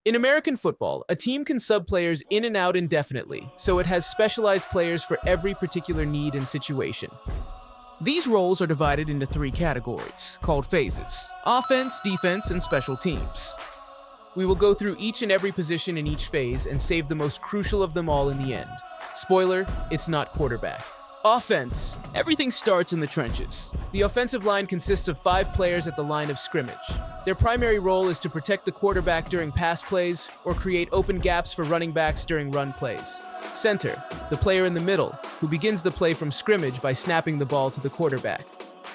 In American football, a team can sub players in and out indefinitely, so it has specialized players for every particular need and situation. These roles are divided into three categories, called phases: offense, defense, and special teams. We will go through each and every position in each phase and save the most crucial of them all in the end. Spoiler, it's not quarterback. Offense. Everything starts in the trenches. The offensive line consists of 5 players at the line of scrimmage. Their primary role is to protect the quarterback during pass plays or create open gaps for running backs during run plays. Center. The player in the middle, who begins the play from scrimmage by snapping the ball to the quarterback.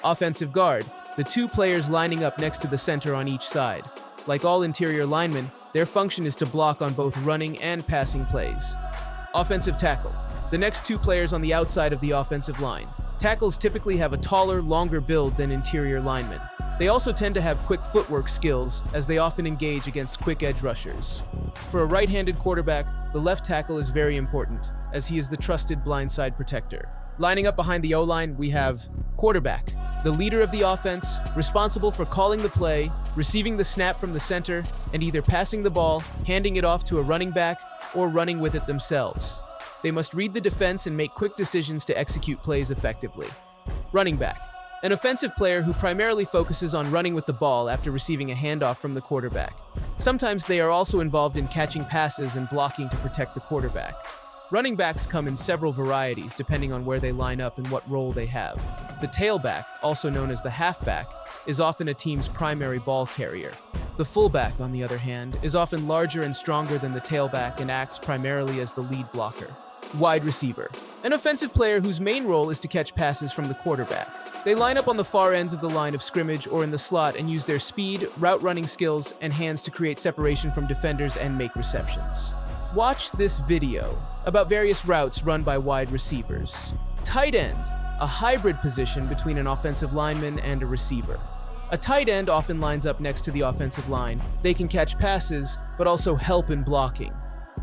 Offensive guard. The 2 players lining up next to the center on each side. Like all interior linemen, their function is to block on both running and passing plays. Offensive tackle. The next 2 players on the outside of the offensive line. Tackles typically have a taller, longer build than interior linemen. They also tend to have quick footwork skills, as they often engage against quick edge rushers. For a right-handed quarterback, the left tackle is very important, as he is the trusted blindside protector. Lining up behind the O-line, we have quarterback, the leader of the offense, responsible for calling the play, receiving the snap from the center, and either passing the ball, handing it off to a running back, or running with it themselves. They must read the defense and make quick decisions to execute plays effectively. Running back, an offensive player who primarily focuses on running with the ball after receiving a handoff from the quarterback. Sometimes they are also involved in catching passes and blocking to protect the quarterback. Running backs come in several varieties depending on where they line up and what role they have. The tailback, also known as the halfback, is often a team's primary ball carrier. The fullback, on the other hand, is often larger and stronger than the tailback and acts primarily as the lead blocker. Wide receiver, an offensive player whose main role is to catch passes from the quarterback. They line up on the far ends of the line of scrimmage or in the slot and use their speed, route running skills, and hands to create separation from defenders and make receptions. Watch this video about various routes run by wide receivers. Tight end, a hybrid position between an offensive lineman and a receiver. A tight end often lines up next to the offensive line. They can catch passes, but also help in blocking.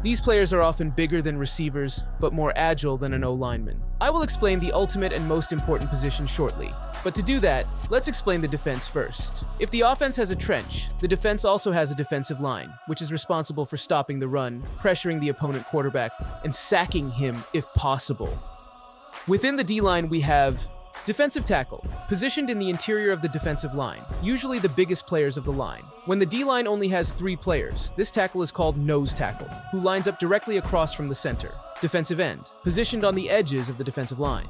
These players are often bigger than receivers, but more agile than an O-lineman. I will explain the ultimate and most important position shortly, but to do that, let's explain the defense first. If the offense has a trench, the defense also has a defensive line, which is responsible for stopping the run, pressuring the opponent quarterback, and sacking him if possible. Within the D-line, we have defensive tackle, positioned in the interior of the defensive line, usually the biggest players of the line. When the D-line only has 3 players, this tackle is called nose tackle, who lines up directly across from the center. Defensive end, positioned on the edges of the defensive line.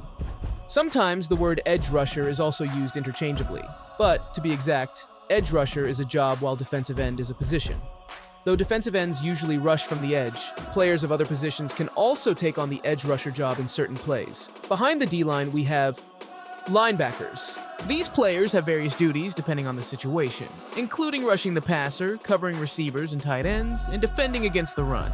Sometimes the word edge rusher is also used interchangeably, but, to be exact, edge rusher is a job while defensive end is a position. Though defensive ends usually rush from the edge, players of other positions can also take on the edge rusher job in certain plays. Behind the D-line, we have linebackers. These players have various duties depending on the situation, including rushing the passer, covering receivers and tight ends, and defending against the run.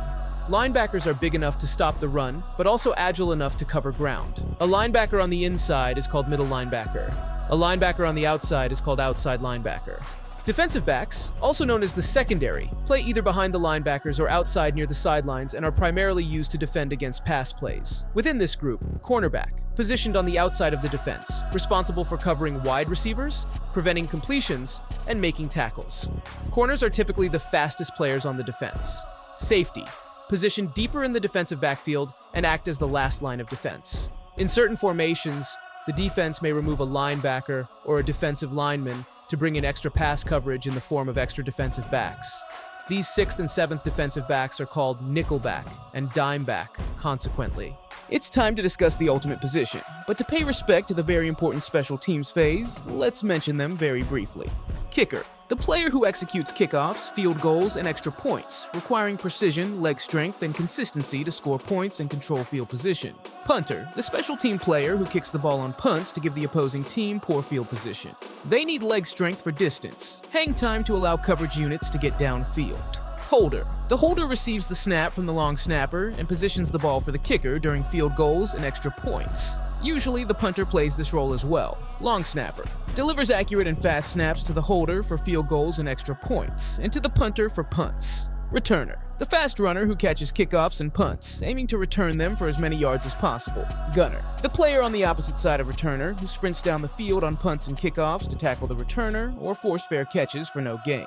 Linebackers are big enough to stop the run, but also agile enough to cover ground. A linebacker on the inside is called middle linebacker. A linebacker on the outside is called outside linebacker. Defensive backs, also known as the secondary, play either behind the linebackers or outside near the sidelines and are primarily used to defend against pass plays. Within this group, cornerback, positioned on the outside of the defense, responsible for covering wide receivers, preventing completions, and making tackles. Corners are typically the fastest players on the defense. Safety, positioned deeper in the defensive backfield and act as the last line of defense. In certain formations, the defense may remove a linebacker or a defensive lineman to bring in extra pass coverage in the form of extra defensive backs. These 6th and 7th defensive backs are called nickelback and dimeback, consequently. It's time to discuss the ultimate position, but to pay respect to the very important special teams phase, let's mention them very briefly. Kicker, the player who executes kickoffs, field goals, and extra points, requiring precision, leg strength, and consistency to score points and control field position. Punter, the special team player who kicks the ball on punts to give the opposing team poor field position. They need leg strength for distance, hang time to allow coverage units to get downfield. Holder, the holder receives the snap from the long snapper and positions the ball for the kicker during field goals and extra points. Usually, the punter plays this role as well. Long snapper delivers accurate and fast snaps to the holder for field goals and extra points, and to the punter for punts. Returner, the fast runner who catches kickoffs and punts, aiming to return them for as many yards as possible. Gunner, the player on the opposite side of returner who sprints down the field on punts and kickoffs to tackle the returner or force fair catches for no gain.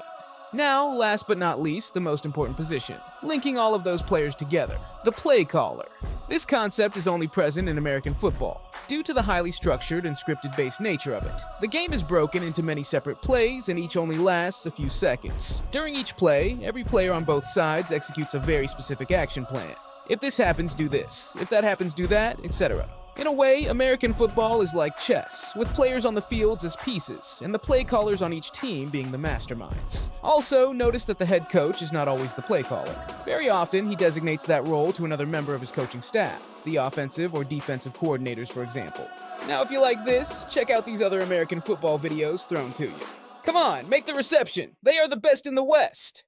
Now, last but not least, the most important position, linking all of those players together, the play caller. This concept is only present in American football, due to the highly structured and scripted-based nature of it. The game is broken into many separate plays, and each only lasts a few seconds. During each play, every player on both sides executes a very specific action plan. If this happens, do this. If that happens, do that, etc. In a way, American football is like chess, with players on the fields as pieces, and the play callers on each team being the masterminds. Also, notice that the head coach is not always the play caller. Very often, he designates that role to another member of his coaching staff, the offensive or defensive coordinators, for example. Now, if you like this, check out these other American football videos thrown to you. Come on, make the reception! They are the best in the West!